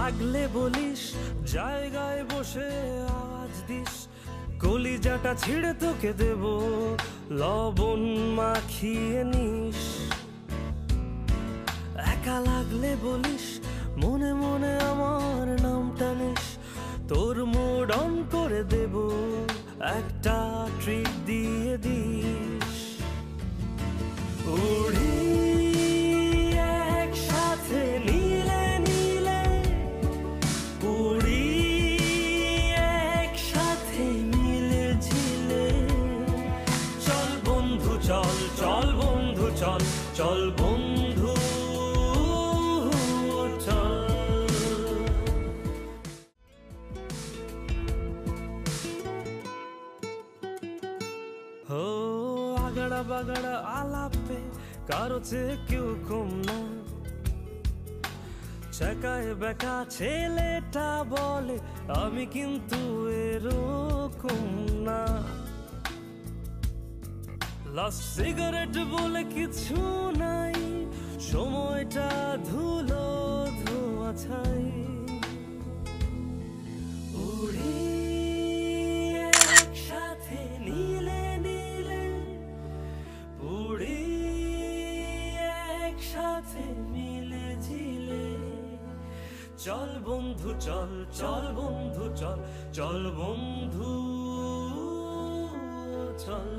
লাগলে বলিস, জায়গায় বসে আওয়াজ দিস, কলিজাটা ছিঁড়ে তোকে দেব, লবণ মাখিয়ে নিস। একা লাগলে বলিস, মনে মনে আমার নামটা নিস, তোর মুড অন করে দেব, একটা ট্রিট দিয়ে দিস। উড়ি একসাথে নীলে নীলে, উড়ি একসাথে মিলে ঝিলে, চল বন্ধু চল, চল বন্ধু চল, চল বন্ধু চল। ও আগাড়া বাগাড়া আলাপে কারো চেয়ে কেউ কম না, চাকায় বেকা ছেলেটা বলে আমি কিন্তু এরকম না। লাস্ট সিগারেট বলে কিছু নাই, সময়টা ধুলো ধোয়া ছাই। উড়ি একসাথে নীলে নীলে, উড়ি একসাথে মিলে ঝিলে, চল বন্ধু চল, চল বন্ধু চল, চল বন্ধু চল।